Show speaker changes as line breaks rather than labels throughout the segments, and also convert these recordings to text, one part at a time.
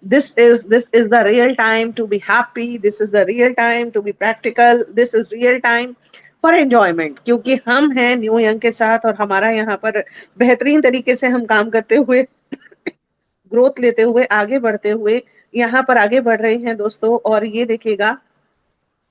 This is the real time to be happy, this is the real time to be practical, this is real time for enjoyment, क्योंकि हम हैं new young के साथ और हमारा यहाँ पर बेहतरीन तरीके से हम काम करते हुए, ग्रोथ लेते हुए, आगे बढ़ते हुए यहाँ पर आगे बढ़ रहे हैं दोस्तों। और ये देखिएगा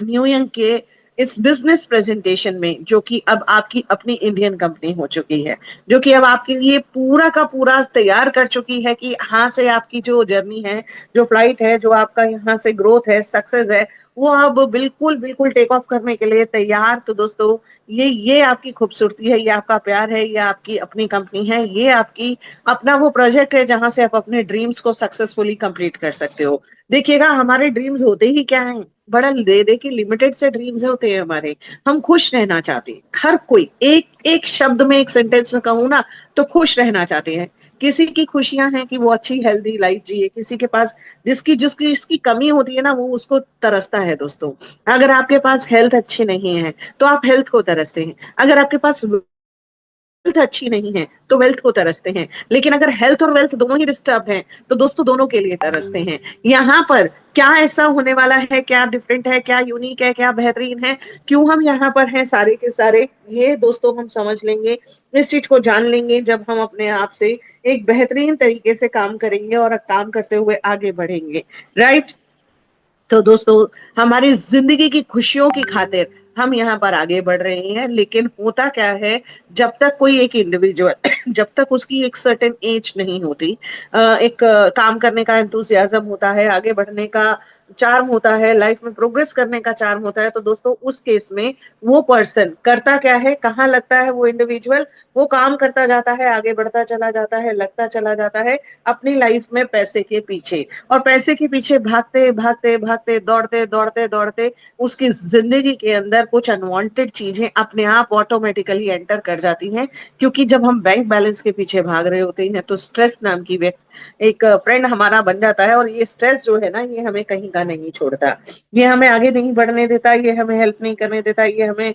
न्यू यंग के इस बिजनेस प्रेजेंटेशन में, जो कि अब आपकी अपनी इंडियन कंपनी हो चुकी है, जो कि अब आपके लिए पूरा का पूरा तैयार कर चुकी है कि यहाँ से आपकी जो जर्नी है, जो फ्लाइट है, जो आपका यहाँ से ग्रोथ है, सक्सेस है, वो अब बिल्कुल बिल्कुल टेक ऑफ करने के लिए तैयार। तो दोस्तों ये आपकी खूबसूरती है, ये आपका प्यार है, ये आपकी अपनी कंपनी है, ये आपकी अपना वो प्रोजेक्ट है जहां से आप अपने ड्रीम्स को सक्सेसफुली कंप्लीट कर सकते हो। देखिएगा हमारे ड्रीम्स होते ही क्या है, बड़ा दे दे के लिमिटेड से ड्रीम्स होते हैं हमारे। हम खुश रहना चाहते हैं, हर कोई एक एक शब्द में, एक सेंटेंस में कहूँ ना तो खुश रहना चाहते हैं। किसी की खुशियां हैं कि वो अच्छी हेल्दी लाइफ जिए, किसी के पास जिसकी जिसकी जिसकी कमी होती है ना वो उसको तरसता है दोस्तों। अगर आपके पास हेल्थ अच्छी नहीं है तो आप हेल्थ को तरसते हैं, अगर आपके पास हेल्थ अच्छी नहीं है तो वेल्थ को तरसते हैं, लेकिन अगर हेल्थ और वेल्थ दोनों ही डिस्टर्ब हैं तो दोस्तों दोनों के लिए तरसते हैं। यहाँ पर क्या ऐसा होने वाला है, क्या डिफरेंट है, क्या यूनिक है, क्या बेहतरीन है, क्यों हम यहाँ पर हैं सारे के सारे, ये दोस्तों हम समझ लेंगे, इस चीज को जान लेंगे जब हम अपने आप से एक बेहतरीन तरीके से काम करेंगे और काम करते हुए आगे बढ़ेंगे। राइट। तो दोस्तों हमारी जिंदगी की खुशियों की खातिर हम यहाँ पर आगे बढ़ रहे हैं, लेकिन होता क्या है, जब तक कोई एक इंडिविजुअल जब तक उसकी एक सर्टेन एज नहीं होती, एक काम करने का एंथुसियाज्म होता है, आगे बढ़ने का चार्म होता है, लाइफ में प्रोग्रेस करने का चार्म होता है, तो दोस्तों उस केस में वो पर्सन करता क्या है, कहाँ लगता है वो इंडिविजुअल, वो काम करता जाता है, आगे बढ़ता चला जाता है, लगता चला जाता है अपनी लाइफ में पैसे के पीछे। और पैसे के पीछे भागते भागते भागते, दौड़ते दौड़ते दौड़ते उसकी जिंदगी के अंदर कुछ अनवांटेड चीजें अपने आप ऑटोमेटिकली एंटर कर जाती हैं। क्योंकि जब हम बैंक बैलेंस के पीछे भाग रहे होते हैं तो स्ट्रेस नाम की एक फ्रेंड हमारा बन जाता है, और ये स्ट्रेस जो है ना ये हमें कहीं का नहीं छोड़ता, ये हमें आगे नहीं बढ़ने देता, ये हमें हेल्प नहीं करने देता, ये हमें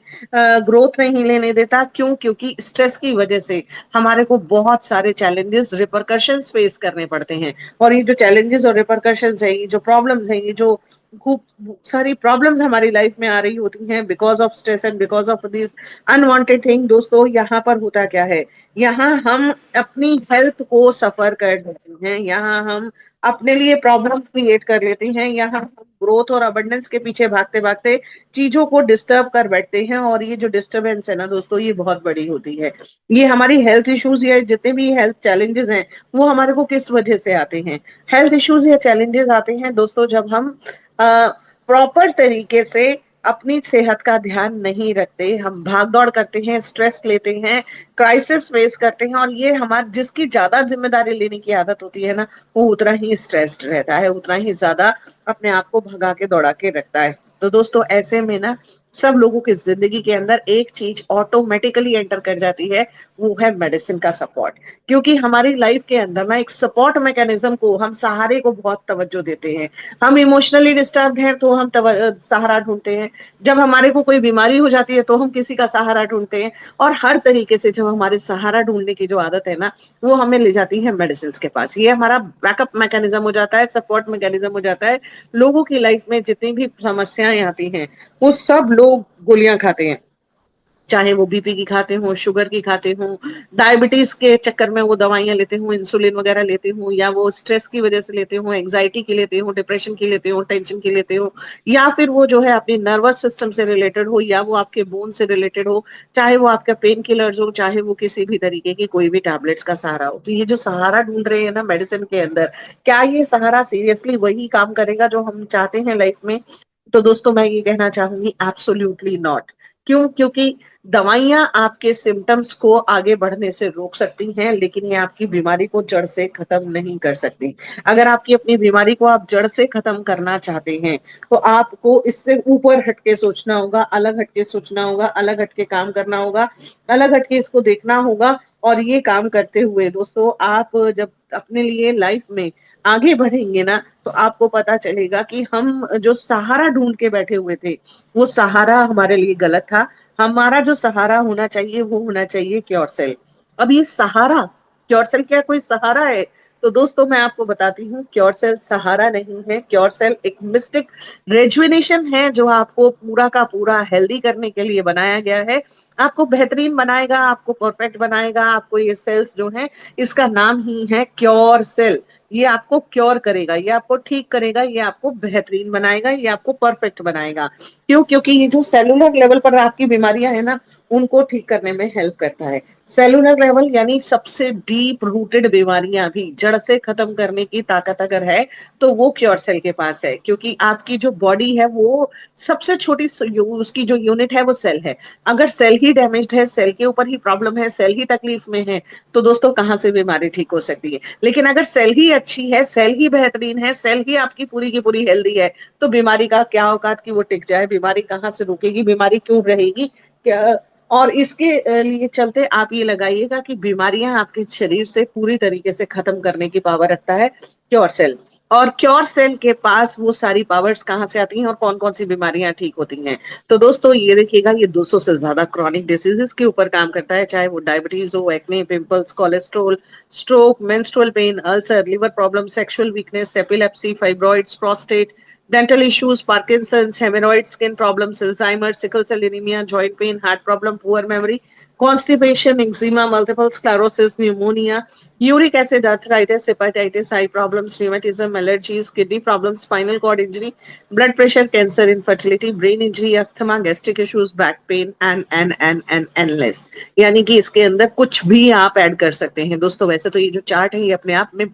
ग्रोथ नहीं लेने देता। क्यों? क्योंकि स्ट्रेस की वजह से हमारे को बहुत सारे चैलेंजेस, रिपरकशंस फेस करने पड़ते हैं। और ये जो चैलेंजेस और रिपरकशंस है, ये जो प्रॉब्लम्स है, ये जो खूब सारी प्रॉब्लम्स हमारी लाइफ में आ रही होती हैं because of stress and because of this unwanted thing, दोस्तों यहाँ पर होता क्या है, यहाँ हम अपनी हेल्थ को सफर कर देते हैं, यहाँ हम अपने लिए प्रॉब्लम क्रिएट कर लेते हैं, यहाँ हम ग्रोथ और अबंडेंस के पीछे भागते भागते चीजों को डिस्टर्ब कर बैठते हैं। और ये जो डिस्टर्बेंस है ना दोस्तों ये बहुत बड़ी होती है। ये हमारी हेल्थ इश्यूज या जितने भी हेल्थ चैलेंजेस हैं वो हमारे को किस वजह से आते हैं, हेल्थ इश्यूज या चैलेंजेस आते हैं दोस्तों जब हम प्रॉपर तरीके से अपनी सेहत का ध्यान नहीं रखते, हम भाग दौड़ करते हैं, स्ट्रेस लेते हैं, क्राइसिस फेस करते हैं। और ये हमारे जिसकी ज्यादा जिम्मेदारी लेने की आदत होती है ना वो उतना ही स्ट्रेस्ड रहता है, उतना ही ज्यादा अपने आप को भगा के दौड़ा के रखता है। तो दोस्तों ऐसे में ना सब लोगों की जिंदगी के अंदर एक चीज ऑटोमेटिकली एंटर कर जाती है, वो है मेडिसिन का सपोर्ट। क्योंकि हमारी लाइफ के अंदर ना एक सपोर्ट मैकेनिज्म को, हम सहारे को बहुत तवज्जो देते हैं। हम इमोशनली डिस्टर्ब हैं तो हम सहारा ढूंढते हैं, जब हमारे को कोई बीमारी हो जाती है तो हम किसी का सहारा ढूंढते हैं। और हर तरीके से जब हमारे सहारा ढूंढने की जो आदत है ना वो हमें ले जाती है मेडिसिन के पास। ये हमारा बैकअप मैकेनिज्म हो जाता है, सपोर्ट मैकेनिज्म हो जाता है। लोगों की लाइफ में जितनी भी समस्याएं आती हैं वो सब लोग गोलियां खाते हैं, चाहे वो बीपी की खाते हो, शुगर की खाते हो, डायबिटीज के चक्कर में वो दवाइयां लेते हो, इंसुलिन वगैरह लेते हो, या वो स्ट्रेस की वजह से लेते हो, एंजाइटी की लेते हो, डिप्रेशन की लेते हो, टेंशन की लेते हो, या फिर वो जो है अपनी नर्वस सिस्टम से रिलेटेड हो, या वो आपके बोन से रिलेटेड हो, चाहे वो आपका पेन किलर्स हो, चाहे वो किसी भी तरीके की कोई भी टैबलेट्स का सहारा हो। तो ये जो सहारा ढूंढ रहे हैं ना मेडिसिन के अंदर, क्या ये सहारा सीरियसली वही काम करेगा जो हम चाहते हैं लाइफ में? तो दोस्तों मैं ये कहना चाहूंगी एब्सोल्युटली नॉट। क्यों? क्योंकि दवाइयां आपके सिम्टम्स को आगे बढ़ने से रोक सकती हैं, लेकिन ये आपकी बीमारी को जड़ से खत्म नहीं कर सकती। अगर आपकी अपनी बीमारी को आप जड़ से खत्म करना चाहते हैं तो आपको इससे ऊपर हटके सोचना होगा, अलग हटके सोचना होगा, अलग हटके काम करना होगा, अलग हटके इसको देखना होगा। और ये काम करते हुए दोस्तों आप जब अपने लिए लाइफ में आगे बढ़ेंगे ना तो आपको पता चलेगा कि हम जो सहारा ढूंढ के बैठे हुए थे वो सहारा हमारे लिए गलत था। हमारा जो सहारा होना चाहिए वो होना चाहिए क्योर सेल। अब ये सहारा, क्योर सेल क्या कोई सहारा है? तो दोस्तों मैं आपको बताती हूँ, क्योर सेल सहारा नहीं है, क्योर सेल एक मिस्टिक रेजुविनेशन है जो आपको पूरा का पूरा हेल्दी करने के लिए बनाया गया है। आपको बेहतरीन बनाएगा, आपको परफेक्ट बनाएगा। आपको ये सेल्स जो है, इसका नाम ही है क्योर सेल। ये आपको क्योर करेगा, ये आपको ठीक करेगा, ये आपको बेहतरीन बनाएगा, ये आपको परफेक्ट बनाएगा। क्यों? क्योंकि ये जो सेलुलर लेवल पर आपकी बीमारियां है ना, उनको ठीक करने में हेल्प करता है। सेलुलर लेवल यानी सबसे डीप रूटेड बीमारियां भी जड़ से खत्म करने की ताकत अगर है तो वो क्योर सेल के पास है। क्योंकि आपकी जो बॉडी है वो सबसे छोटी उसकी जो यूनिट है वो सेल है। अगर सेल ही डैमेज्ड है, सेल के ऊपर ही प्रॉब्लम है, सेल ही तकलीफ में है, तो दोस्तों कहाँ से बीमारी ठीक हो सकती है। लेकिन अगर सेल ही अच्छी है, सेल ही बेहतरीन है, सेल ही आपकी पूरी की पूरी हेल्दी है, तो बीमारी का क्या औकात कि वो टिक जाए। बीमारी कहाँ से रुकेगी, बीमारी क्यों रहेगी क्या? और इसके लिए चलते आप ये लगाइएगा कि बीमारियां आपके शरीर से पूरी तरीके से खत्म करने की पावर रखता है क्योर सेल। और क्योर सेल के पास वो सारी पावर्स कहाँ से आती हैं और कौन कौन सी बीमारियां ठीक होती हैं। तो दोस्तों ये देखिएगा, ये 200 से ज्यादा क्रॉनिक डिसीजेस के ऊपर काम करता है, चाहे वो डायबिटीज हो, acne, pimples, cholesterol, stroke, menstrual pain, ulcer, liver problem, sexual weakness, epilepsy, fibroids, prostate, dental issues, Parkinson's, hemorrhoids, skin problems, Alzheimer's, sickle cell anemia, joint pain, heart problem, poor memory, constipation, eczema, multiple sclerosis, pneumonia, uric acid, arthritis, hepatitis, eye problems, rheumatism, allergies, kidney problems, spinal cord injury, blood pressure, cancer, infertility, brain injury, asthma, gastric issues, back pain, and endless। यानी कि इसके अंदर कुछ भी आप add कर सकते हैं दोस्तों। वैसे तो ये जो चार्ट है ये अपने आप में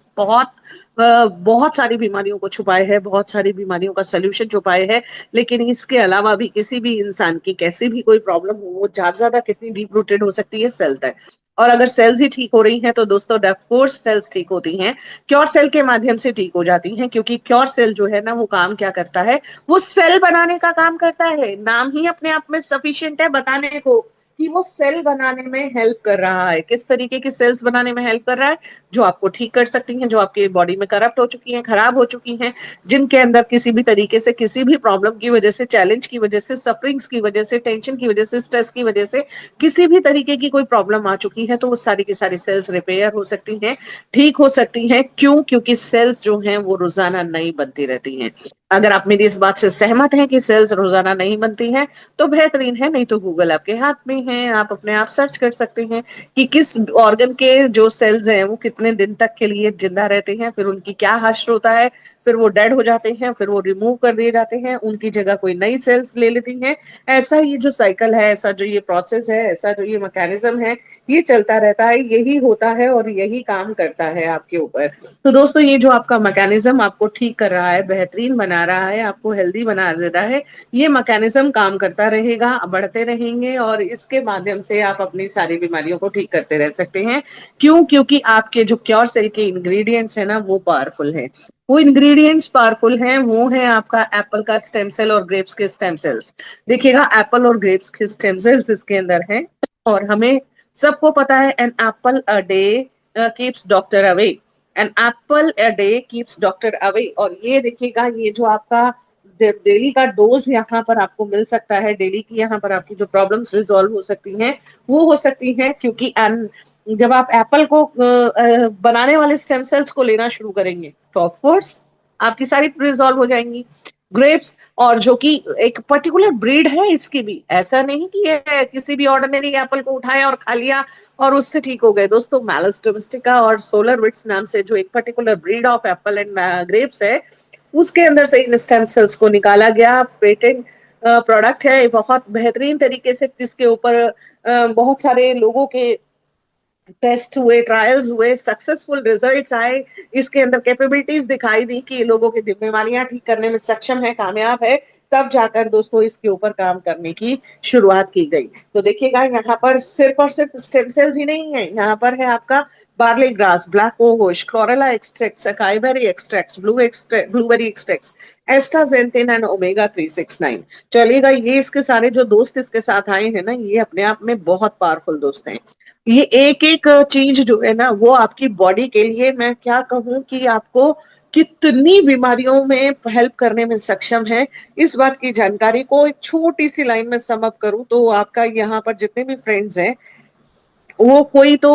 बहुत सारी बीमारियों को छुपाए है, बहुत सारी बीमारियों का सोल्यूशन छुपाए है। लेकिन इसके अलावा भी किसी भी इंसान की कैसी भी कोई प्रॉब्लम हो, वो ज्यादा ज्यादा कितनी डीप रूटेड हो सकती है, सेल तक। और अगर सेल्स ही ठीक हो रही हैं तो दोस्तों ऑफ कोर्स सेल्स ठीक होती हैं, क्योर सेल के माध्यम से ठीक हो जाती हैं। क्योंकि क्योर सेल जो है ना, वो काम क्या करता है, वो सेल बनाने का काम करता है। नाम ही अपने आप में सफिशिएंट है बताने को कि वो सेल बनाने में हेल्प कर रहा है। किस तरीके की सेल्स बनाने में हेल्प कर रहा है? जो आपको ठीक कर सकती हैं, जो आपके बॉडी में करप्ट हो चुकी हैं, खराब हो चुकी हैं, जिनके अंदर किसी भी तरीके से, किसी भी प्रॉब्लम की वजह से, चैलेंज की वजह से, सफरिंग्स की वजह से, टेंशन की वजह से, स्ट्रेस की वजह से किसी भी तरीके की कोई प्रॉब्लम आ चुकी है, तो वो सारी की सारी सेल्स रिपेयर हो सकती हैं, ठीक हो सकती हैं। क्यों? क्योंकि सेल्स जो हैं वो रोजाना नई बनती रहती हैं। अगर आप मेरी इस बात से सहमत हैं कि सेल्स रोजाना नहीं बनती हैं, तो बेहतरीन है। नहीं तो गूगल आपके हाथ में है, आप अपने आप सर्च कर सकते हैं कि किस ऑर्गन के जो सेल्स हैं वो कितने दिन तक के लिए जिंदा रहते हैं, फिर उनकी क्या हश्र होता है, फिर वो डेड हो जाते हैं, फिर वो रिमूव कर दिए जाते हैं, उनकी जगह कोई नई सेल्स ले लेती हैं। ऐसा ये जो साइकिल है, ऐसा जो ये प्रोसेस है, ऐसा जो ये मैकेनिज्म है, ये चलता रहता है, यही होता है और यही काम करता है आपके ऊपर। तो दोस्तों ये जो आपका मैकेनिज्म आपको ठीक कर रहा है, बेहतरीन बना रहा है, आपको हेल्दी बना दे रहा है, ये मैकेनिज्म काम करता रहेगा, बढ़ते रहेंगे और इसके माध्यम से आप अपनी सारी बीमारियों को ठीक करते रह सकते हैं। क्यों? क्योंकि आपके जो क्योर सेल के इंग्रेडिएंट्स है ना, वो पावरफुल है। वो इंग्रेडिएंट्स पावरफुल हैं, वो है आपका एप्पल का स्टेम सेल और ग्रेप्स के स्टेम सेल्स। देखिएगा, एप्पल और ग्रेप्स के स्टेम सेल्स इसके अंदर हैं। और हमें सबको पता है, an apple a day keeps doctor away, an apple a day keeps doctor away. और ये देखिएगा, ये जो आपका डेली का डोज यहाँ पर आपको मिल सकता है, डेली की यहाँ पर आपकी जो प्रॉब्लम्स रिजॉल्व हो सकती हैं, वो हो सकती हैं। क्योंकि जब आप एप्पल को बनाने वाले स्टेम सेल्स को लेना शुरू करेंगे, तो ऑफ कोर्स आपकी सारी रिजॉल्व हो जाएंगी। ग्रेप्स, और जो कि एक पर्टिकुलर ब्रीड है इसकी भी, ऐसा नहीं कि ये किसी भी ऑर्डिनरी एप्पल को उठाया और खा लिया और उससे ठीक हो गए। दोस्तों मैलस डोमेस्टिका और सोलर विट्स नाम से जो एक particular breed of Apple and grapes है, उसके अंदर से इन स्टेम सेल्स को निकाला गया। पेटेंट प्रोडक्ट है, बहुत बेहतरीन तरीके से, जिसके ऊपर बहुत सारे लोगों के टेस्ट हुए, ट्रायल्स हुए, सक्सेसफुल रिजल्ट्स आए। इसके अंदर कैपेबिलिटीज दिखाई दी कि लोगों की बीमारियां ठीक करने में सक्षम है, कामयाब है। तब जाकर दोस्तों इसके ऊपर काम करने की शुरुआत की गई। तो देखिएगा, यहाँ पर सिर्फ और सिर्फ स्टेम सेल्स ही नहीं है, यहाँ पर है आपका barley grass, black cohosh, chlorella extracts, acai berry extracts, blueberry extracts, astaxanthin and omega 369। चलिएगा, ये इसके सारे जो दोस्त इसके साथ आए हैं ना, ये अपने आप में बहुत पावरफुल दोस्त हैं। ये एक एक चीज जो है ना, वो आपकी बॉडी के लिए, मैं क्या कहूँ कि आपको कितनी बीमारियों में हेल्प करने में सक्षम है, इस बात की जानकारी को एक छोटी सी लाइन में सम अप करूं तो आपका यहाँ पर जितने भी फ्रेंड्स हैं, वो कोई तो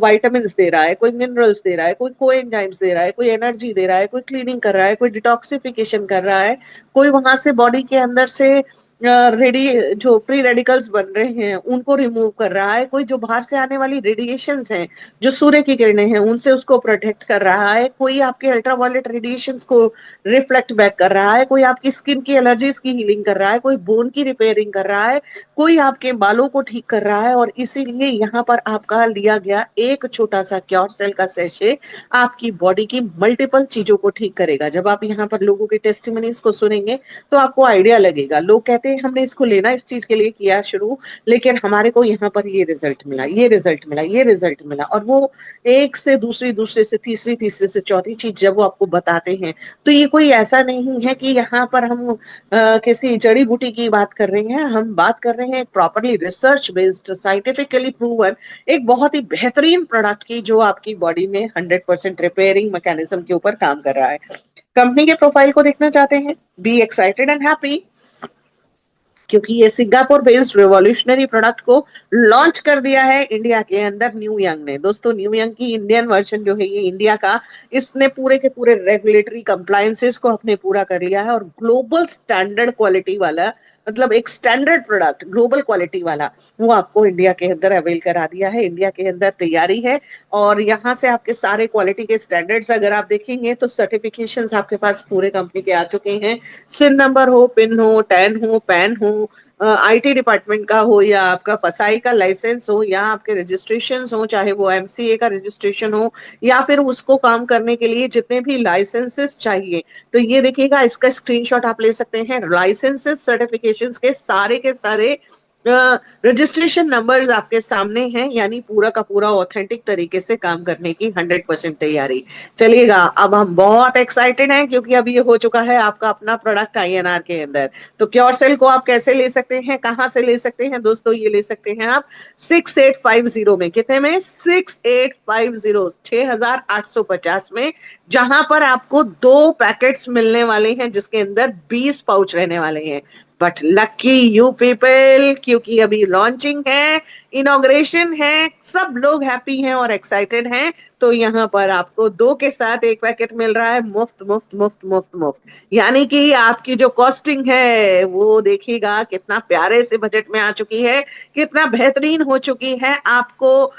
वाइटामिन्स दे रहा है, कोई मिनरल्स दे रहा है, कोई कोएंजाइम्स दे रहा है, कोई एनर्जी दे रहा है, कोई क्लीनिंग कर रहा है, कोई डिटॉक्सिफिकेशन कर रहा है, कोई वहां से बॉडी के अंदर से रेडी जो फ्री रेडिकल्स बन रहे हैं उनको रिमूव कर रहा है, कोई जो बाहर से आने वाली रेडिएशंस हैं, जो सूर्य की किरणें हैं उनसे उसको प्रोटेक्ट कर रहा है, कोई आपके अल्ट्रावायलेट रेडिएशंस को रिफ्लेक्ट बैक कर रहा है, कोई आपकी स्किन की एलर्जीज की हीलिंग कर रहा है, कोई बोन की रिपेयरिंग कर रहा है, कोई आपके बालों को ठीक कर रहा है। और इसीलिए यहाँ पर आपका लिया गया एक छोटा सा क्योर सेल का सैशे आपकी बॉडी की मल्टीपल चीजों को ठीक करेगा। जब आप यहाँ पर लोगों के टेस्टिमनीज को सुनेंगे तो आपको आइडिया लगेगा। लोग कहते हैं हमने इसको लेना इस चीज के लिए किया शुरू, लेकिन हमारे को यहाँ पर ये रिजल्ट मिला, ये रिजल्ट मिला, ये रिजल्ट मिला। और वो एक से दूसरी, दूसरे से तीसरी, तीसरे से चौथी चीज जब वो आपको बताते हैं तो ये कोई ऐसा नहीं है कि यहाँ पर हम किसी जड़ी बूटी की बात कर रहे हैं, हम बात कर रहे हैं properly research based, scientifically proven एक बहुत ही बेहतरीन प्रोडक्ट की, जो आपकी बॉडी में 100% रिपेयरिंग मैकेनिज्म के ऊपर काम कर रहा है। कंपनी के प्रोफाइल को देखना चाहते हैं, बी एक्साइटेड एंड हैप्पी, क्योंकि ये सिंगापुर बेस्ड रिवॉल्यूशनरी प्रोडक्ट को लॉन्च कर दिया है इंडिया के अंदर न्यू यंग ने। दोस्तों न्यू यंग की इंडियन वर्जन जो है ये इंडिया का, इसने पूरे के पूरे रेगुलेटरी कंप्लायंसेस को अपने पूरा कर लिया है और ग्लोबल स्टैंडर्ड क्वालिटी वाला, मतलब एक स्टैंडर्ड प्रोडक्ट ग्लोबल क्वालिटी वाला, वो आपको इंडिया के अंदर अवेल करा दिया है। इंडिया के अंदर तैयारी है और यहाँ से आपके सारे क्वालिटी के स्टैंडर्ड्स अगर आप देखेंगे तो सर्टिफिकेशंस आपके पास पूरे कंपनी के आ चुके हैं। सिन नंबर हो, पिन हो, टैन हो, पैन हो, आईटी डिपार्टमेंट का हो, या आपका फसाई का लाइसेंस हो, या आपके रजिस्ट्रेशन हो, चाहे वो एमसीए का रजिस्ट्रेशन हो, या फिर उसको काम करने के लिए जितने भी लाइसेंसेस चाहिए, तो ये देखिएगा इसका स्क्रीनशॉट आप ले सकते हैं। लाइसेंसेस सर्टिफिकेशंस के सारे रजिस्ट्रेशन नंबर्स आपके सामने हैं, यानी पूरा का पूरा ऑथेंटिक तरीके से काम करने की 100% तैयारी। चलिएगा, अब हम बहुत एक्साइटेड हैं क्योंकि अब ये हो चुका है आपका अपना प्रोडक्ट आईएनआर के अंदर। तो क्योर सेल को आप कैसे ले सकते हैं, कहां से ले सकते हैं दोस्तों? ये ले सकते हैं आप 6850 में। कितने में? 6850, 6850 में, जहां पर आपको 2 पैकेट्स मिलने वाले हैं जिसके अंदर 20 पाउच रहने वाले हैं। बट लकी यू पीपल, क्योंकि अभी लॉन्चिंग है, इनॉग्रेशन है, सब लोग हैप्पी हैं और एक्साइटेड हैं, तो यहाँ पर आपको 2 के साथ 1 पैकेट मिल रहा है मुफ्त मुफ्त मुफ्त मुफ्त मुफ्त। यानी कि आपकी जो कॉस्टिंग है वो देखिएगा कितना प्यारे से बजट में आ चुकी है, कितना बेहतरीन हो चुकी है। आपको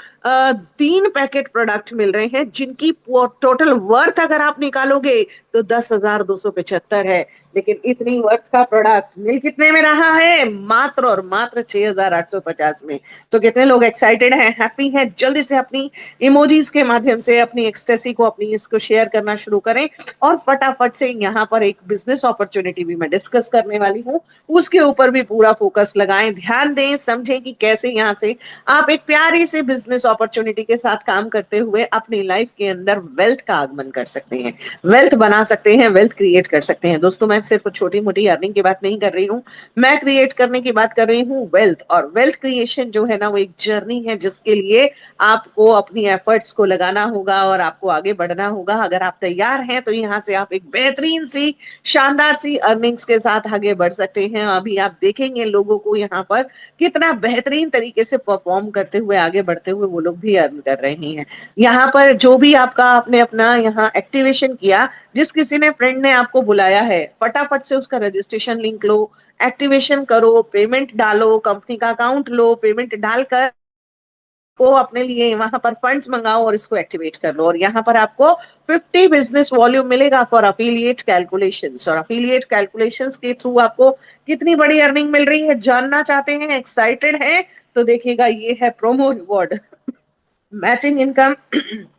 3 पैकेट प्रोडक्ट मिल रहे हैं जिनकी टोटल वर्थ अगर आप निकालोगे तो 10,275 है, लेकिन इतनी वर्थ का प्रोडक्ट मिल कितने में रहा है? मात्र और मात्र 6,850 में। तो कितने लोग एक्साइटेड हैं, हैप्पी हैं? जल्दी से अपनी इमोजीज के माध्यम से अपनी एक्सटेसी को, अपनी इसको शेयर करना शुरू करें और फटाफट से यहाँ पर एक बिजनेस अपॉर्चुनिटी भी मैं डिस्कस करने वाली हूँ, उसके ऊपर भी पूरा फोकस लगाएं, ध्यान दें, समझें कि कैसे यहाँ से आप एक प्यारी से बिजनेस अपॉर्चुनिटी के साथ काम करते हुए अपनी लाइफ के अंदर वेल्थ का आगमन कर सकते हैं, वेल्थ बना सकते हैं, वेल्थ क्रिएट कर सकते हैं। दोस्तों मैं सिर्फ छोटी मोटी अर्निंग की बात नहीं कर रही हूँ, मैं क्रिएट करने की बात कर रही हूँ वेल्थ। और वेल्थ क्रिएशन जो है ना वो एक जर्नी है जिसके लिए आपको अपनी एफर्ट्स को लगाना होगा और आपको आगे बढ़ना होगा। अगर आप तैयार हैं तो यहाँ से आप एक बेहतरीन सी, शानदार सी अर्निंग्स के साथ आगे बढ़ सकते हैं। अभी आप देखेंगे लोगों को यहाँ पर कितना बेहतरीन तरीके से परफॉर्म करते हुए, आगे बढ़ते हुए वो लोग भी अर्न कर रहे हैं। यहाँ पर जो भी आपका आपने अपना यहाँ एक्टिवेशन किया, जिस किसी ने फ्रेंड ने आपको बुलाया है, फटाफट से उसका रजिस्ट्रेशन लिंक लो, एक्टिवेशन करो, पेमेंट डालो, कंपनी का अकाउंट लो, पेमेंट डालकर को अपने लिए वहां पर फंड्स मंगाओ और इसको एक्टिवेट कर लो। और यहाँ पर आपको 50 बिजनेस वॉल्यूम मिलेगा फॉर अफिलिएट कैलकुलेशंस, और अफिलिएट कैलकुलेशंस के थ्रू आपको कितनी बड़ी अर्निंग मिल रही है जानना चाहते हैं, एक्साइटेड हैं? तो देखिएगा ये है promo reward, matching income,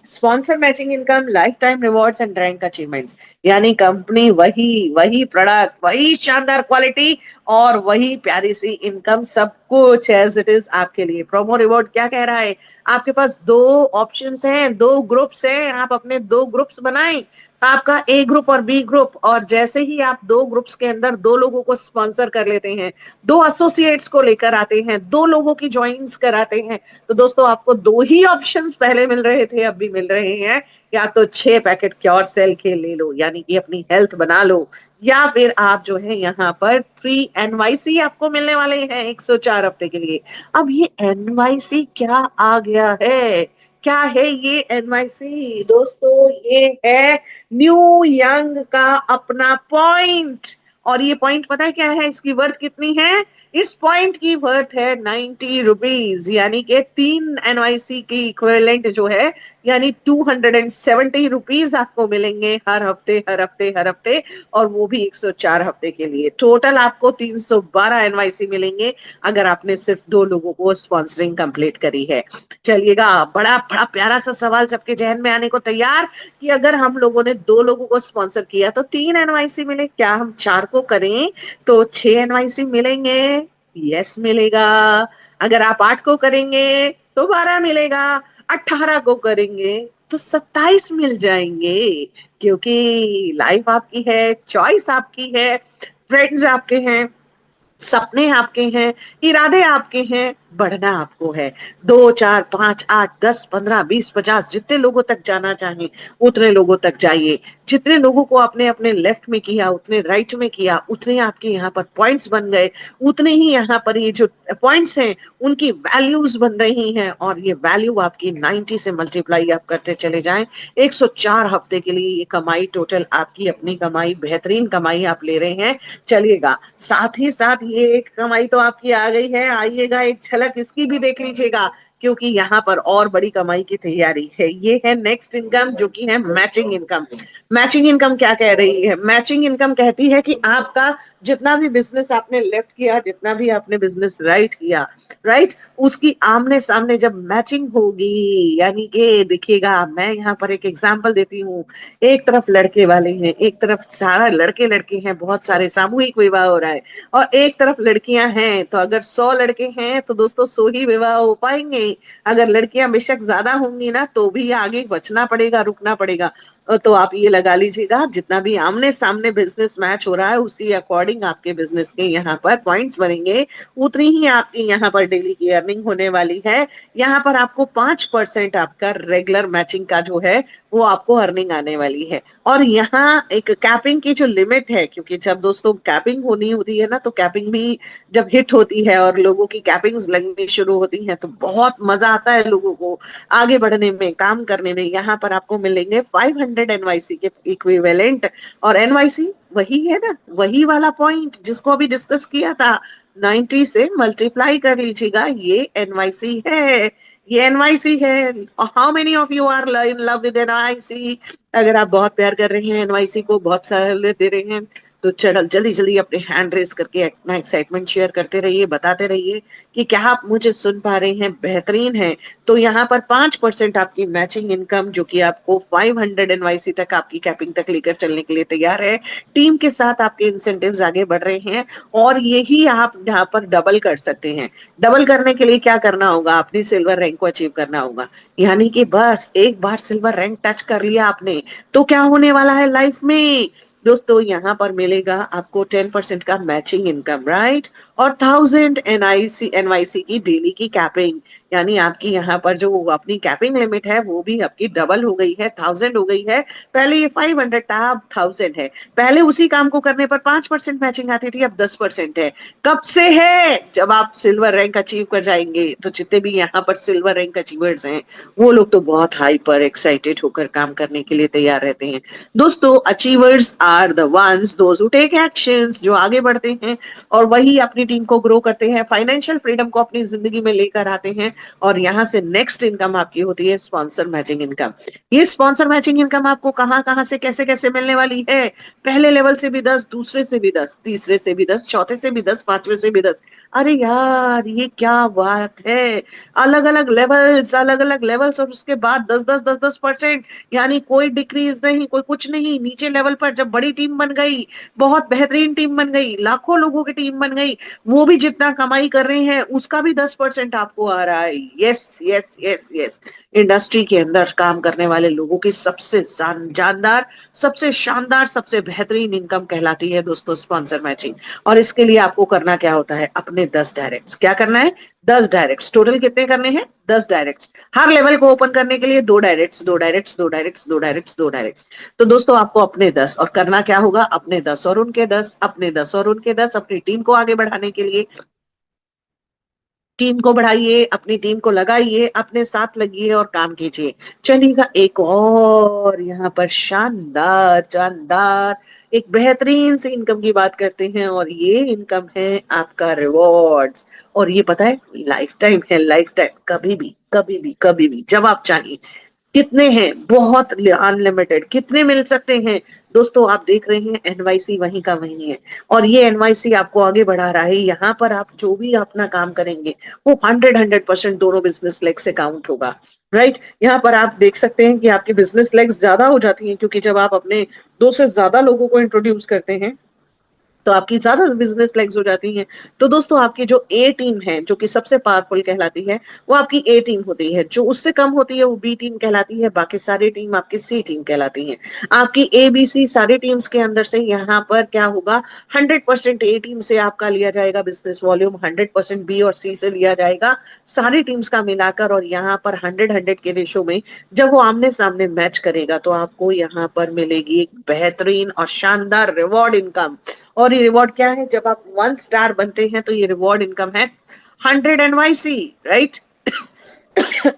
sponsor matching income, life time rewards and rank achievements. यानी कंपनी वही वही प्रोडक्ट, वही शानदार क्वालिटी और वही प्यारी सी इनकम, सब कुछ एज इट इज आपके लिए। प्रोमो रिवॉर्ड क्या कह रहा है? आपके पास 2 ऑप्शंस हैं, 2 ग्रुप्स हैं, आप अपने 2 ग्रुप्स बनाएं, आपका ए ग्रुप और बी ग्रुप। और जैसे ही आप 2 ग्रुप्स के अंदर 2 लोगों को स्पॉन्सर कर लेते हैं, 2 एसोसिएट्स को लेकर आते हैं, 2 लोगों की ज्वाइनिंग्स कराते हैं, तो दोस्तों आपको 2 ही ऑप्शंस पहले मिल रहे थे, अब भी मिल रहे हैं, या तो 6 पैकेट क्योर सेल के ले लो, यानी कि अपनी हेल्थ बना लो, या फिर आप जो है यहाँ पर 3 NYC आपको मिलने वाले हैं 104 हफ्ते के लिए। अब ये NYC क्या आ गया है, क्या है ये NYC दोस्तों? ये है न्यू यंग का अपना पॉइंट। और ये पॉइंट पता है क्या है, इसकी वर्थ कितनी है? इस पॉइंट की वर्थ है 90 रुपीज, यानी कि 3 NYC की इक्विवेलेंट जो है, यानी 270 रुपीज आपको मिलेंगे हर हफ्ते हर हफ्ते हर हफ्ते, और वो भी 104 हफ्ते के लिए। टोटल आपको 312 NYC मिलेंगे अगर आपने सिर्फ 2 लोगों को स्पॉन्सरिंग कंप्लीट करी है। चलिएगा, बड़ा बड़ा प्यारा सा सवाल सबके जहन में आने को तैयार, कि अगर हम लोगों ने 2 लोगों को स्पॉन्सर किया तो 3 NYC मिले, क्या हम 4 को करें तो 6 NYC मिलेंगे? यस मिलेगा। अगर आप 8 को करेंगे तो 12 मिलेगा, 18 को करेंगे तो 27 मिल जाएंगे। क्योंकि लाइफ आपकी है, चॉइस आपकी है, फ्रेंड्स आपके हैं, सपने आपके हैं, इरादे आपके हैं, बढ़ना आपको है। 2 4 5 8 10 15 20 50 जितने लोगों तक जाना चाहें उतने लोगों तक जाइए। जितने लोगों को आपने अपने लेफ्ट में किया, उतने राइट में किया, उतने आपके यहाँ पर पॉइंट्स बन गए, उतने ही यहाँ पर ये जो पॉइंट्स हैं उनकी वैल्यूज बन रही हैं, और ये वैल्यू आपकी 90 से मल्टीप्लाई आप करते चले जाएं। 104 हफ्ते के लिए ये कमाई, टोटल आपकी अपनी कमाई, बेहतरीन कमाई आप ले रहे हैं। चलिएगा, साथ ही साथ ये एक कमाई तो आपकी आ गई है, आइएगा एक झलक इसकी भी देख लीजिएगा, क्योंकि यहाँ पर और बड़ी कमाई की तैयारी है। ये है नेक्स्ट इनकम, जो कि है मैचिंग इनकम। मैचिंग इनकम क्या कह रही है? मैचिंग इनकम कहती है कि आपका जितना भी बिजनेस आपने लेफ्ट किया, जितना भी आपने बिजनेस राइट किया, राइट, उसकी आमने सामने जब मैचिंग होगी, यानी कि देखिएगा, मैं यहाँ पर एक एग्जांपल देती हूँ। एक तरफ लड़के वाले हैं, एक तरफ सारा लड़के लड़के हैं, बहुत सारे सामूहिक विवाह हो रहा है, और एक तरफ लड़कियां हैं, तो अगर 100 लड़के हैं तो दोस्तों 100 ही विवाह हो पाएंगे। अगर लड़कियां बेशक ज्यादा होंगी ना, तो भी आगे बचना पड़ेगा, रुकना पड़ेगा। तो आप ये लगा लीजिएगा, जितना भी आमने सामने बिजनेस मैच हो रहा है, उसी अकॉर्डिंग आपके बिजनेस के यहाँ पर पॉइंट्स बनेंगे, उतनी ही आपकी यहाँ पर डेली की अर्निंग होने वाली है। यहाँ पर आपको 5% आपका रेगुलर मैचिंग का जो है वो आपको अर्निंग आने वाली है। और यहाँ एक कैपिंग की जो लिमिट है, क्योंकि जब दोस्तों कैपिंग होनी होती है ना, तो कैपिंग भी जब हिट होती है और लोगों की कैपिंग्स लगनी शुरू होती हैं, तो बहुत मजा आता है लोगों को आगे बढ़ने में, काम करने में। यहाँ पर आपको मिलेंगे 500 NYC के इक्विवेलेंट, और NYC वही है ना, वही वाला पॉइंट जिसको अभी डिस्कस किया था, 90 से मल्टीप्लाई कर लीजिएगा, ये NYC है, ये NYC है। How many of you are in love with NYC? अगर आप बहुत प्यार कर रहे हैं NYC को, बहुत सहूलियत दे रहे हैं, तो चल जल्दी जल्दी अपने हैंड रेस करके अपना एक्साइटमेंट शेयर करते रहिए, बताते रहिए कि क्या आप मुझे सुन पा रहे हैं, बेहतरीन है। तो यहाँ पर 5% आपकी मैचिंग इनकम, जो कि आपको 500 NYC तक आपकी कैपिंग तक लेकर चलने के लिए तैयार है। टीम के साथ आपके इंसेंटिव्स आगे बढ़ रहे हैं, और यही आप यहाँ पर डबल कर सकते हैं। डबल करने के लिए क्या करना होगा? अपनी सिल्वर रैंक को अचीव करना होगा, यानी कि बस एक बार सिल्वर रैंक टच कर लिया आपने, तो क्या होने वाला है लाइफ में दोस्तों? यहाँ पर मिलेगा आपको 10% का मैचिंग इनकम, राइट, और 1000 NYC की डेली की कैपिंग, यानी आपकी यहाँ पर जो अपनी कैपिंग लिमिट है वो भी आपकी डबल हो गई है, 1000 हो गई है। पहले ये 500 था, अब 1000 है। पहले उसी काम को करने पर 5% मैचिंग आती थी, अब 10% है। कब से है? जब आप सिल्वर रैंक अचीव कर जाएंगे। तो जितने भी यहाँ पर सिल्वर रैंक अचीवर्स हैं, वो लोग तो बहुत हाइपर एक्साइटेड होकर काम करने के लिए तैयार रहते हैं। दोस्तों, achievers are the ones those who take actions, जो आगे बढ़ते हैं और वही अपनी टीम को ग्रो करते हैं, फाइनेंशियल फ्रीडम को अपनी जिंदगी में लेकर आते हैं। और यहाँ से नेक्स्ट इनकम आपकी होती है स्पॉन्सर मैचिंग इनकम। ये स्पॉन्सर मैचिंग इनकम आपको कहाँ कहाँ से कैसे कैसे मिलने वाली है? पहले लेवल से भी 10, दूसरे से भी 10, तीसरे से भी 10, चौथे से भी 10, पांचवे से भी 10। अरे यार, ये क्या बात है! अलग अलग लेवल्स, और उसके बाद 10-10-10-10%, यानी कोई डिक्रीज नहीं, कोई कुछ नहीं। नीचे लेवल पर जब बड़ी टीम बन गई, बहुत बेहतरीन टीम बन गई, लाखों लोगों की टीम बन गई, वो भी जितना कमाई कर रहे हैं उसका भी 10% आपको आ रहा है। Yes yes yes yes, industry के अंदर काम करने वाले लोगों की सबसे जानदार, सबसे शानदार, सबसे बेहतरीन इनकम कहलाती है दोस्तों स्पॉन्सर मैचिंग। और इसके लिए आपको करना क्या होता है, अपने 10 डायरेक्ट्स, क्या करना है, 10 डायरेक्ट्स। टोटल कितने करने हैं, 10 डायरेक्ट्स। हर लेवल को ओपन करने के लिए 2 directs, 2 directs, 2 directs, 2 directs, 2 directs. तो दोस्तों आपको अपने 10 और करना क्या होगा, अपने 10 और उनके 10, अपने 10 और उनके 10, अपनी टीम को आगे बढ़ाने के लिए टीम को बढ़ाइए, अपनी टीम को लगाइए, अपने साथ लगिए और काम कीजिए। चलिएगा एक और यहाँ पर शानदार शानदार एक बेहतरीन सी इनकम की बात करते हैं, और ये इनकम है आपका रिवॉर्ड्स। और ये पता है लाइफ टाइम है, लाइफ टाइम, कभी भी कभी भी कभी भी जब आप चाहिए। कितने हैं, बहुत अनलिमिटेड, कितने मिल सकते हैं दोस्तों। आप देख रहे हैं एनवाईसी वहीं का वहीं है, और ये एनवाईसी आपको आगे बढ़ा रहा है। यहाँ पर आप जो भी अपना काम करेंगे वो 100% दोनों बिजनेस लेग से काउंट होगा, राइट। यहाँ पर आप देख सकते हैं कि आपकी बिजनेस लेग्स ज्यादा हो जाती हैं, क्योंकि जब आप अपने 2 से ज्यादा लोगों को इंट्रोड्यूस करते हैं तो आपकी ज्यादा बिजनेस लेग्स हो जाती हैं। तो दोस्तों आपकी जो ए टीम है, जो कि सबसे पावरफुल कहलाती है, वो आपकी ए टीम होती है। जो उससे कम होती है वो बी टीम कहलाती है, बाकी सारी टीम आपकी सी टीम कहलाती है। आपकी ए बी सी सारी टीम्स के अंदर से यहाँ पर क्या होगा, 100% ए टीम से आपका लिया जाएगा बिजनेस वॉल्यूम, 100% बी और सी से लिया जाएगा, सारी टीम्स का मिलाकर। और यहाँ पर 100-100 के रेशो में जब वो आमने सामने मैच करेगा तो आपको यहाँ पर मिलेगी एक बेहतरीन और शानदार रिवॉर्ड इनकम। और ये रिवॉर्ड क्या है, जब आप 1 स्टार बनते हैं तो ये रिवॉर्ड इनकम है 100 एनवाईसी, राइट।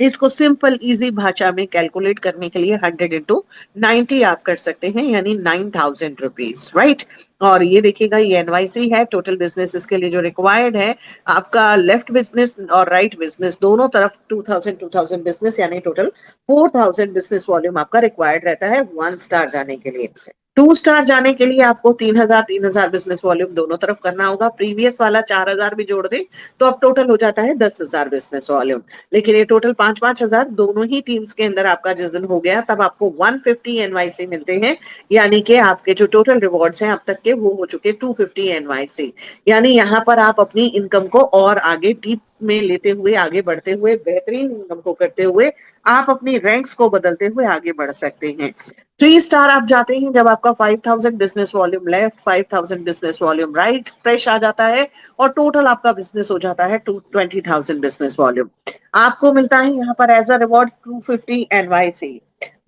इसको सिंपल इजी भाषा में कैलकुलेट करने के लिए 100 इंटू 90 आप कर सकते हैं, यानी 9,000 रुपीज, राइट। और ये देखिएगा ये एनवाईसी है। टोटल बिजनेस इसके लिए जो रिक्वायर्ड है, आपका लेफ्ट बिजनेस और राइट बिजनेस दोनों तरफ 2,000 बिजनेस, यानी टोटल 4,000 बिजनेस वॉल्यूम आपका रिक्वायर्ड रहता है 1 स्टार जाने के लिए। 2 स्टार जाने के लिए आपको 3,000 बिजनेस वॉल्यूम दोनों तरफ करना होगा। प्रीवियस वाला 4,000 भी जोड़ दे तो अब टोटल हो जाता है 10,000 बिजनेस वॉल्यूम। लेकिन ये टोटल 5,000 दोनों ही टीम्स के अंदर आपका जिस दिन हो गया तब आपको 150 एनवाईसी मिलते हैं, यानी कि आपके जो टोटल रिवॉर्ड्स हैं अब तक के वो हो चुके 250 एनवाईसी। यानी यहाँ पर आप अपनी इनकम को और आगे डीप में लेते हुए, आगे बढ़ते हुए, बेहतरीन इनकम को करते हुए आप अपनी रैंक्स को बदलते हुए आगे बढ़ सकते हैं। 3 स्टार आप जाते हैं जब आपका 5,000 business volume left, 5,000 business volume right fresh आ जाता है, और टोटल आपका बिजनेस हो जाता है 20,000 बिजनेस वॉल्यूम। आपको मिलता है यहाँ पर as a reward 250 NYC.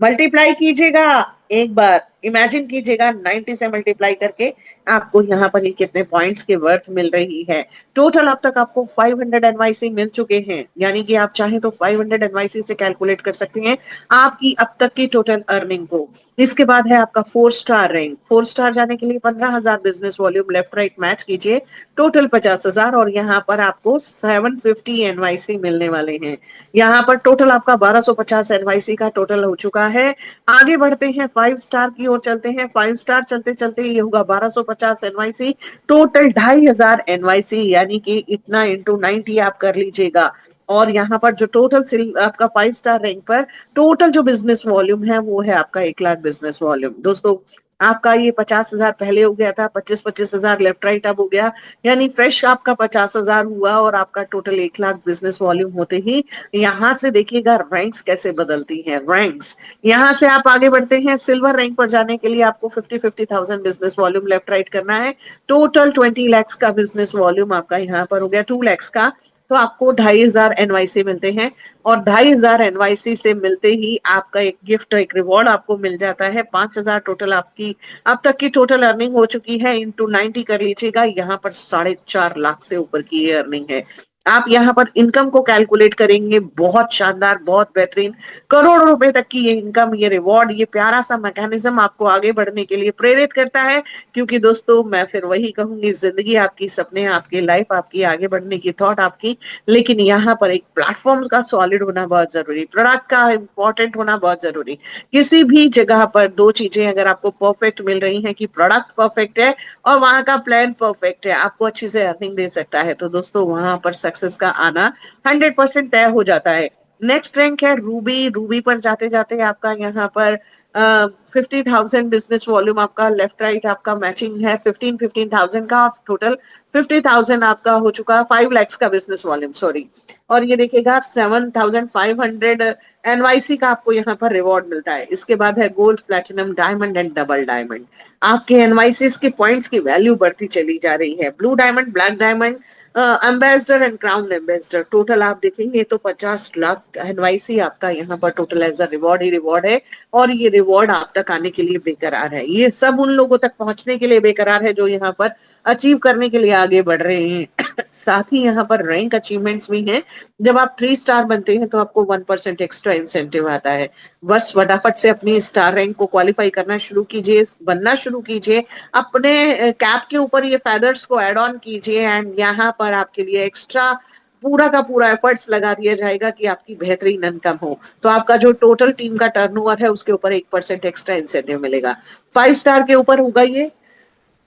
Multiply कीजिएगा, एक बार इमेजिन कीजिएगा 90 से मल्टीप्लाई करके आपको यहाँ पर ये कितने पॉइंट्स के वर्थ मिल रही है। टोटल अब तक आपको 500 एनवाईसी मिल चुके हैं, यानी कि आप चाहें तो 500 एनवाईसी से कैलकुलेट कर सकते हैं आपकी अब तक की टोटल अर्निंग को। इसके बाद है आपका 4 स्टार रैंक। 4 स्टार जाने के लिए 15,000 business volume left right match कीजिए, टोटल 50,000, और यहाँ पर आपको 750 एनवाईसी मिलने वाले हैं। यहाँ पर टोटल आपका 1250 एनवाईसी का टोटल हो चुका है। आगे बढ़ते हैं 5 स्टार की ओर चलते हैं। 5 स्टार चलते चलते ये होगा 1250 एनवाईसी, टोटल 2,500 एनवाईसी, यानी कि इतना इंटू 90 आप कर लीजिएगा। और यहाँ पर जो टोटल आपका 5 स्टार रैंक पर टोटल जो बिजनेस वॉल्यूम है वो है आपका 1,00,000 बिजनेस वॉल्यूम। दोस्तों आपका ये 50,000 पहले हो गया था, 25,000 लेफ्ट राइट अब हो गया, यानी फ्रेश आपका 50,000 हुआ, और आपका टोटल 1,00,000 बिजनेस वॉल्यूम होते ही यहाँ से देखिएगा रैंक्स कैसे बदलती हैं। रैंक्स यहाँ से आप आगे बढ़ते हैं, सिल्वर रैंक पर जाने के लिए आपको 50,000 बिजनेस वॉल्यूम लेफ्ट राइट करना है। टोटल 20 lakhs का बिजनेस वॉल्यूम आपका यहाँ पर हो गया 2 lakhs का, तो आपको 2,500 एनवाईसी मिलते हैं। और 2,500 एनवाईसी से मिलते ही आपका एक गिफ्ट, एक रिवॉर्ड आपको मिल जाता है 5,000। टोटल आपकी अब तक की टोटल अर्निंग हो चुकी है, इंटू 90 कर लीजिएगा, यहाँ पर 4.5 लाख से ऊपर की ये अर्निंग है। आप यहाँ पर इनकम को कैलकुलेट करेंगे, बहुत शानदार, बहुत बेहतरीन, करोड़ों रुपए तक की ये इनकम, ये रिवॉर्ड, ये प्यारा सा मैकेनिज्म आपको आगे बढ़ने के लिए प्रेरित करता है। क्योंकि दोस्तों मैं फिर वही कहूंगी, जिंदगी आपकी, सपने आपकी, लाइफ आपकी, आगे बढ़ने की थॉट आपकी, लेकिन यहाँ पर एक प्लेटफॉर्म का सॉलिड होना बहुत जरूरी, प्रोडक्ट का इंपॉर्टेंट होना बहुत जरूरी। किसी भी जगह पर 2 चीजें अगर आपको परफेक्ट मिल रही हैं, कि प्रोडक्ट परफेक्ट है और वहां का प्लान परफेक्ट है, आपको अच्छी से अर्निंग दे सकता है, तो दोस्तों वहां पर सक्सेस का आना 100% तय हो जाता है। नेक्स्ट रैंक है रूबी। रूबी पर जाते जाते आपका यहाँ पर 50,000 बिजनेस वॉल्यूम आपका लेफ्ट राइट आपका मैचिंग है, 15,000 का टोटल 50,000 आपका हो चुका, 5 lakhs का बिजनेस वॉल्यूम, सॉरी। और ये देखिएगा 7,500 एनवाईसी का आपको यहाँ पर रिवॉर्ड मिलता है। इसके बाद है gold, platinum, diamond and double diamond. आपके एनवाईसीस के पॉइंट्स की वैल्यू बढ़ती चली जा रही है। Blue diamond, black diamond, ambassador and crown ambassador, total आप देखेंगे तो 50 लाख एनवाईसी आपका यहाँ पर टोटल एज अ रिवॉर्ड ही रिवॉर्ड है। और ये रिवॉर्ड आप तक आने के लिए बेकरार है। ये सब उन लोगों तक पहुंचने के लिए बेकरार है जो यहाँ पर अचीव करने के लिए आगे बढ़ रहे हैं। साथ ही यहाँ पर रैंक अचीवमेंट्स भी हैं। जब आप 3 स्टार बनते हैं तो आपको 1% एक्स्ट्रा इंसेंटिव आता है। बस फटाफट से अपनी स्टार रैंक को क्वालिफाई करना शुरू कीजिए, बनना शुरू कीजिए, अपने कैप के ऊपर ये फेदर्स को ऐड ऑन कीजिए एंड यहाँ पर आपके लिए एक्स्ट्रा पूरा का पूरा एफर्ट्स लगा दिया जाएगा कि आपकी बेहतरीन इनकम हो। तो आपका जो टोटल टीम का टर्नओवर है उसके ऊपर 1% एक्स्ट्रा इंसेंटिव मिलेगा। 5 स्टार के ऊपर होगा ये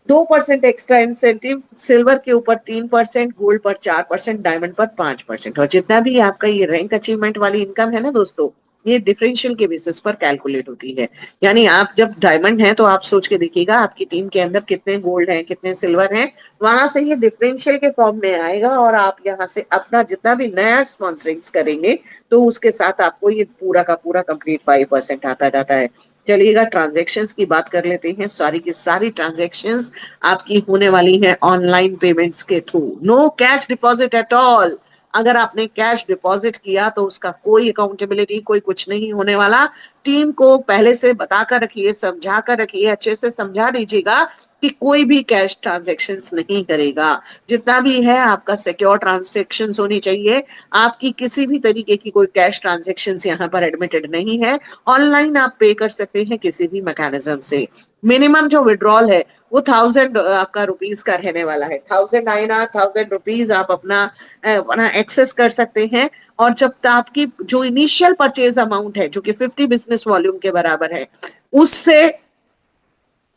2% एक्स्ट्रा इंसेंटिव, सिल्वर के ऊपर 3%, गोल्ड पर 4%, डायमंड पर 5%। और जितना भी आपका ये रैंक अचीवमेंट वाली इनकम है ना दोस्तों, ये डिफरेंशियल के बेसिस पर कैलकुलेट होती है। यानी आप जब डायमंड है तो आप सोच के देखिएगा आपकी टीम के अंदर कितने गोल्ड हैं, कितने सिल्वर हैं, वहां से ये डिफरेंशियल के फॉर्म में आएगा और आप यहाँ से अपना जितना भी नया स्पॉन्सरिंग्स करेंगे तो उसके साथ आपको ये पूरा का पूरा कंप्लीट 5% आता जाता है। चलिएगा ट्रांजेक्शन्स की बात कर लेते हैं। सारी की सारी ट्रांजेक्शन्स आपकी होने वाली हैं ऑनलाइन पेमेंट्स के through. No cash deposit at all. अगर आपने कैश डिपॉजिट किया तो उसका कोई अकाउंटेबिलिटी, कोई कुछ नहीं होने वाला। टीम को पहले से बता कर रखिए, समझा कर रखिए, अच्छे से समझा दीजिएगा कि कोई भी कैश ट्रांजेक्शन्स नहीं करेगा। जितना भी है आपका सिक्योर ट्रांजेक्शन्स होनी चाहिए। आपकी किसी भी तरीके की कोई कैश ट्रांजेक्शन्स यहाँ पर एडमिटेड नहीं है। ऑनलाइन आप पे कर सकते हैं किसी भी मैकेनिज्म से। मिनिमम जो विड्रॉल है वो 1,000 आपका रुपीज का रहने वाला है। 1,000 INR, 1,000 रुपीज आप अपना एक्सेस कर सकते हैं। और जब आपकी जो इनिशियल परचेज अमाउंट है जो कि 50 बिजनेस वॉल्यूम के बराबर है, उससे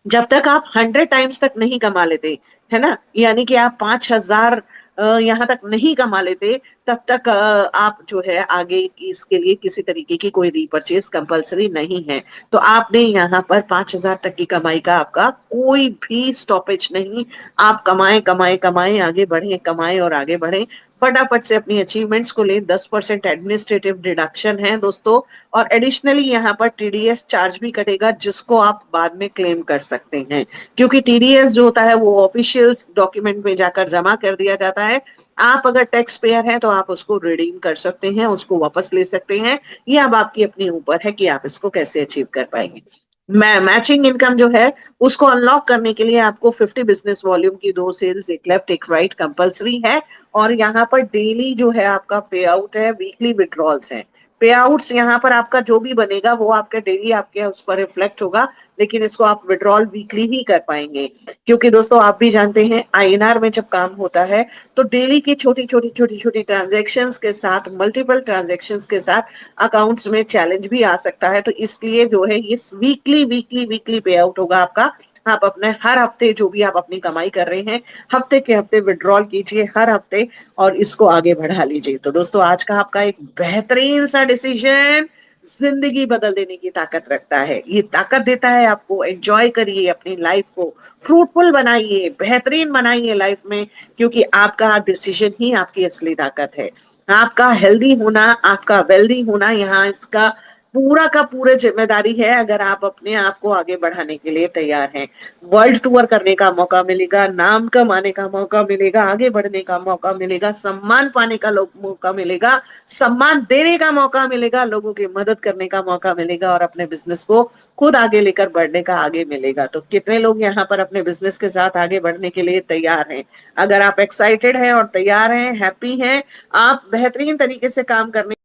जब तक आप 100 टाइम्स तक नहीं कमा लेते, है ना, यानी कि आप 5,000 यहाँ तक नहीं कमा लेते, तब तक आप जो है आगे की इसके लिए किसी तरीके की कोई रीपरचेज कंपलसरी नहीं है। तो आपने यहाँ पर 5,000 तक की कमाई का आपका कोई भी स्टॉपेज नहीं। आप कमाए कमाए कमाए आगे बढ़े, कमाए और आगे बढ़े। फटाफट से अपनी अचीवमेंट्स को ले। 10% एडमिनिस्ट्रेटिव डिडक्शन है दोस्तों। और एडिशनली यहाँ पर टीडीएस चार्ज भी कटेगा जिसको आप बाद में क्लेम कर सकते हैं, क्योंकि टीडीएस जो होता है वो ऑफिशियल डॉक्यूमेंट में जाकर जमा कर दिया जाता है। आप अगर टैक्स पेयर हैं तो आप उसको रिडीम कर सकते हैं, उसको वापस ले सकते हैं। ये अब आपकी अपने ऊपर है कि आप इसको कैसे अचीव कर पाएंगे। मैचिंग इनकम जो है उसको अनलॉक करने के लिए आपको 50 बिजनेस वॉल्यूम की 2 सेल्स, एक लेफ्ट एक राइट कंपलसरी है। और यहाँ पर डेली जो है आपका पे आउट है, वीकली विड्रॉल्स है। पे आउट्स यहाँ पर आपका जो भी बनेगा वो आपके डेली आपके उस पर रिफ्लेक्ट होगा, लेकिन इसको आप विड्रॉल वीकली ही कर पाएंगे। क्योंकि दोस्तों आप भी जानते हैं आईएनआर में जब काम होता है तो डेली की छोटी छोटी छोटी छोटी ट्रांजेक्शन्स के साथ, मल्टीपल ट्रांजेक्शन्स के साथ अकाउंट्स में चैलेंज भी आ सकता है। तो इसलिए जो है ये वीकली वीकली वीकली पे आउट होगा आपका। आप अपने हर हफ्ते जो भी आप अपनी कमाई कर रहे हैं, हफ्ते के हफ्ते विड्रॉल कीजिए हर हफ्ते और इसको आगे बढ़ा लीजिए। तो दोस्तों आज का आपका एक बेहतरीन सा डिसीजन जिंदगी बदल देने की ताकत रखता है। ये ताकत देता है आपको। एंजॉय करिए अपनी लाइफ को, फ्रूटफुल बनाइए, बेहतरीन बनाइए लाइफ में, क्योंकि आपका डिसीजन ही आपकी असली ताकत है। आपका हेल्दी होना, आपका वेल्दी होना यहाँ इसका पूरा का पूरा जिम्मेदारी है, अगर आप अपने आप को आगे बढ़ाने के लिए तैयार हैं। वर्ल्ड टूर करने का मौका मिलेगा, नाम कमाने का मौका मिलेगा, आगे बढ़ने का मौका मिलेगा, सम्मान पाने का मौका मिलेगा, सम्मान देने का मौका मिलेगा, लोगों की मदद करने का मौका मिलेगा और अपने बिजनेस को खुद आगे लेकर बढ़ने का आगे मिलेगा। तो कितने लोग यहाँ पर अपने बिजनेस के साथ आगे बढ़ने के लिए तैयार हैं? अगर आप एक्साइटेड हैं और तैयार हैं, हैप्पी हैं, आप बेहतरीन तरीके से काम करने